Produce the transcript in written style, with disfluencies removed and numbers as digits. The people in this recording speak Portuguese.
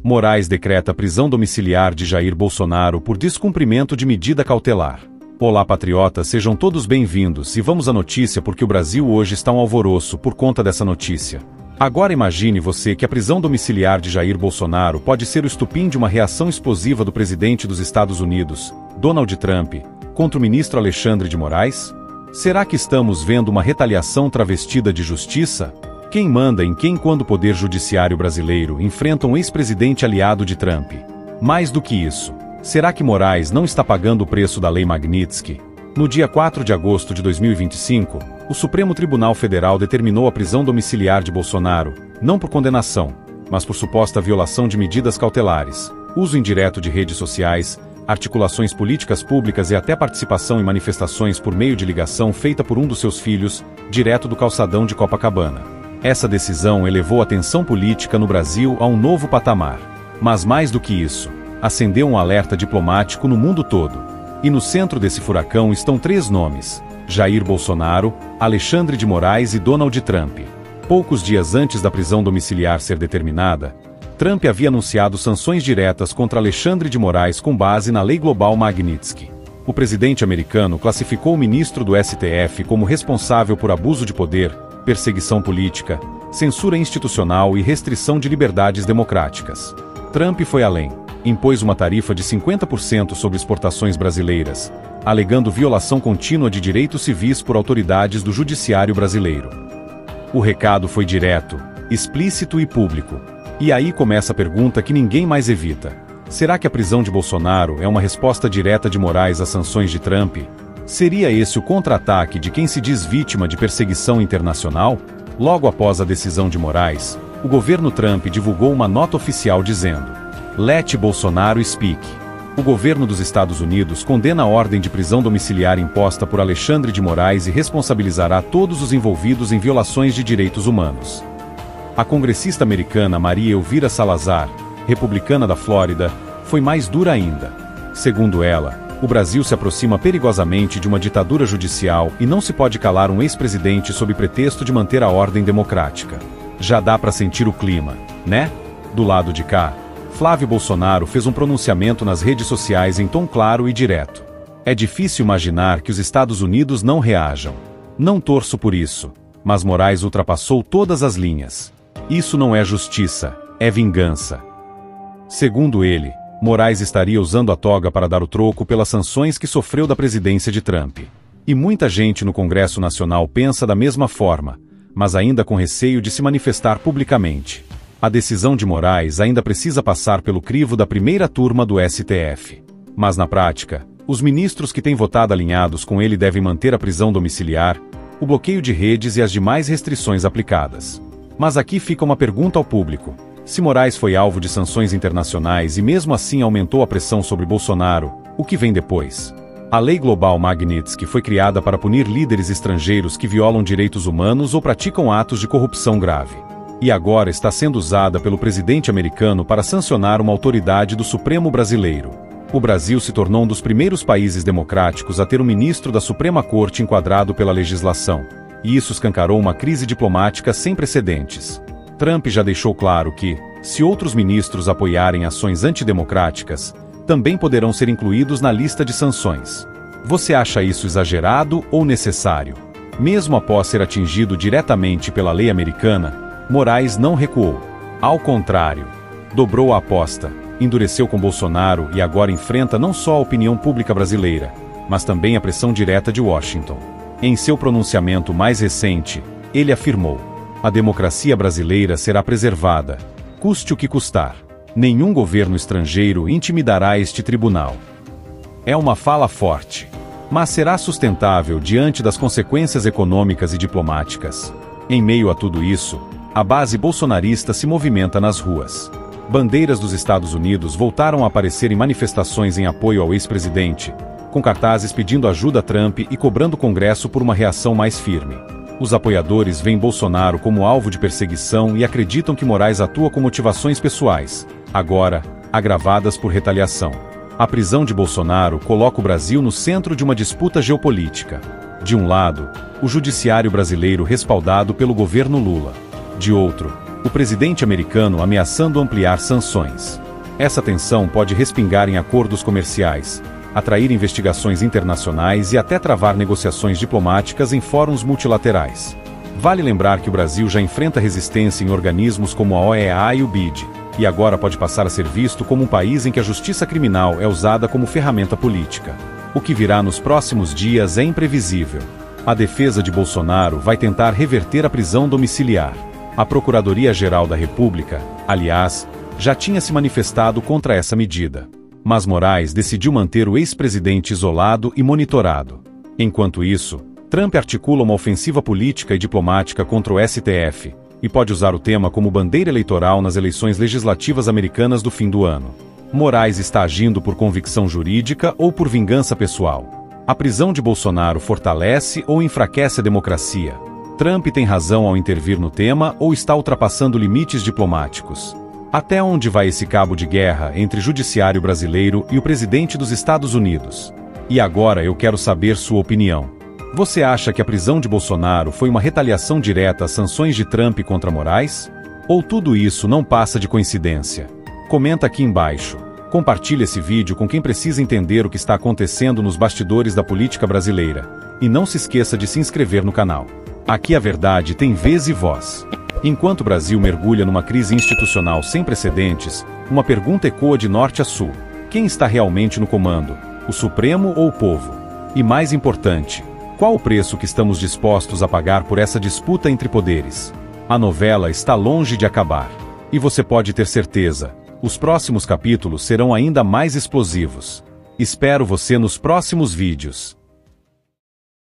Moraes decreta prisão domiciliar de Jair Bolsonaro por descumprimento de medida cautelar. Olá, patriotas, sejam todos bem-vindos e vamos à notícia porque o Brasil hoje está um alvoroço por conta dessa notícia. Agora imagine você que a prisão domiciliar de Jair Bolsonaro pode ser o estupim de uma reação explosiva do presidente dos Estados Unidos, Donald Trump, contra o ministro Alexandre de Moraes? Será que estamos vendo uma retaliação travestida de justiça? Quem manda em quem quando o poder judiciário brasileiro enfrenta um ex-presidente aliado de Trump? Mais do que isso, será que Moraes não está pagando o preço da Lei Magnitsky? No dia 4 de agosto de 2025, o Supremo Tribunal Federal determinou a prisão domiciliar de Bolsonaro, não por condenação, mas por suposta violação de medidas cautelares, uso indireto de redes sociais, articulações políticas públicas e até participação em manifestações por meio de ligação feita por um dos seus filhos, direto do calçadão de Copacabana. Essa decisão elevou a tensão política no Brasil a um novo patamar. Mas mais do que isso, acendeu um alerta diplomático no mundo todo. E no centro desse furacão estão três nomes: Jair Bolsonaro, Alexandre de Moraes e Donald Trump. Poucos dias antes da prisão domiciliar ser determinada, Trump havia anunciado sanções diretas contra Alexandre de Moraes com base na Lei Global Magnitsky. O presidente americano classificou o ministro do STF como responsável por abuso de poder, perseguição política, censura institucional e restrição de liberdades democráticas. Trump foi além, impôs uma tarifa de 50% sobre exportações brasileiras, alegando violação contínua de direitos civis por autoridades do judiciário brasileiro. O recado foi direto, explícito e público. E aí começa a pergunta que ninguém mais evita: será que a prisão de Bolsonaro é uma resposta direta de Moraes às sanções de Trump? Seria esse o contra-ataque de quem se diz vítima de perseguição internacional? Logo após a decisão de Moraes, o governo Trump divulgou uma nota oficial dizendo: Let Bolsonaro speak. O governo dos Estados Unidos condena a ordem de prisão domiciliar imposta por Alexandre de Moraes e responsabilizará todos os envolvidos em violações de direitos humanos. A congressista americana Maria Elvira Salazar, republicana da Flórida, foi mais dura ainda. Segundo ela, o Brasil se aproxima perigosamente de uma ditadura judicial e não se pode calar um ex-presidente sob pretexto de manter a ordem democrática. Já dá para sentir o clima, né? Do lado de cá, Flávio Bolsonaro fez um pronunciamento nas redes sociais em tom claro e direto. É difícil imaginar que os Estados Unidos não reajam. Não torço por isso, mas Moraes ultrapassou todas as linhas. Isso não é justiça, é vingança. Segundo ele, Moraes estaria usando a toga para dar o troco pelas sanções que sofreu da presidência de Trump. E muita gente no Congresso Nacional pensa da mesma forma, mas ainda com receio de se manifestar publicamente. A decisão de Moraes ainda precisa passar pelo crivo da primeira turma do STF. Mas na prática, os ministros que têm votado alinhados com ele devem manter a prisão domiciliar, o bloqueio de redes e as demais restrições aplicadas. Mas aqui fica uma pergunta ao público: se Moraes foi alvo de sanções internacionais e mesmo assim aumentou a pressão sobre Bolsonaro, o que vem depois? A Lei Global Magnitsky foi criada para punir líderes estrangeiros que violam direitos humanos ou praticam atos de corrupção grave. E agora está sendo usada pelo presidente americano para sancionar uma autoridade do Supremo brasileiro. O Brasil se tornou um dos primeiros países democráticos a ter um ministro da Suprema Corte enquadrado pela legislação. E isso escancarou uma crise diplomática sem precedentes. Trump já deixou claro que, se outros ministros apoiarem ações antidemocráticas, também poderão ser incluídos na lista de sanções. Você acha isso exagerado ou necessário? Mesmo após ser atingido diretamente pela lei americana, Moraes não recuou. Ao contrário, dobrou a aposta, endureceu com Bolsonaro e agora enfrenta não só a opinião pública brasileira, mas também a pressão direta de Washington. Em seu pronunciamento mais recente, ele afirmou: a democracia brasileira será preservada, custe o que custar. Nenhum governo estrangeiro intimidará este tribunal. É uma fala forte, mas será sustentável diante das consequências econômicas e diplomáticas. Em meio a tudo isso, a base bolsonarista se movimenta nas ruas. Bandeiras dos Estados Unidos voltaram a aparecer em manifestações em apoio ao ex-presidente, com cartazes pedindo ajuda a Trump e cobrando o Congresso por uma reação mais firme. Os apoiadores veem Bolsonaro como alvo de perseguição e acreditam que Moraes atua com motivações pessoais, agora, agravadas por retaliação. A prisão de Bolsonaro coloca o Brasil no centro de uma disputa geopolítica. De um lado, o judiciário brasileiro respaldado pelo governo Lula. De outro, O presidente americano ameaçando ampliar sanções. Essa tensão pode respingar em acordos comerciais, atrair investigações internacionais e até travar negociações diplomáticas em fóruns multilaterais. Vale lembrar que o Brasil já enfrenta resistência em organismos como a OEA e o BID, e agora pode passar a ser visto como um país em que a justiça criminal é usada como ferramenta política. O que virá nos próximos dias é imprevisível. A defesa de Bolsonaro vai tentar reverter a prisão domiciliar. A Procuradoria-Geral da República, aliás, já tinha se manifestado contra essa medida. Mas Moraes decidiu manter o ex-presidente isolado e monitorado. Enquanto isso, Trump articula uma ofensiva política e diplomática contra o STF, e pode usar o tema como bandeira eleitoral nas eleições legislativas americanas do fim do ano. Moraes está agindo por convicção jurídica ou por vingança pessoal? A prisão de Bolsonaro fortalece ou enfraquece a democracia? Trump tem razão ao intervir no tema ou está ultrapassando limites diplomáticos? Até onde vai esse cabo de guerra entre o judiciário brasileiro e o presidente dos Estados Unidos? E agora eu quero saber sua opinião. Você acha que a prisão de Bolsonaro foi uma retaliação direta às sanções de Trump contra Moraes? Ou tudo isso não passa de coincidência? Comenta aqui embaixo. Compartilhe esse vídeo com quem precisa entender o que está acontecendo nos bastidores da política brasileira. E não se esqueça de se inscrever no canal. Aqui a verdade tem vez e voz. Enquanto o Brasil mergulha numa crise institucional sem precedentes, uma pergunta ecoa de norte a sul. Quem está realmente no comando? O Supremo ou o povo? E mais importante, qual o preço que estamos dispostos a pagar por essa disputa entre poderes? A novela está longe de acabar. E você pode ter certeza, os próximos capítulos serão ainda mais explosivos. Espero você nos próximos vídeos.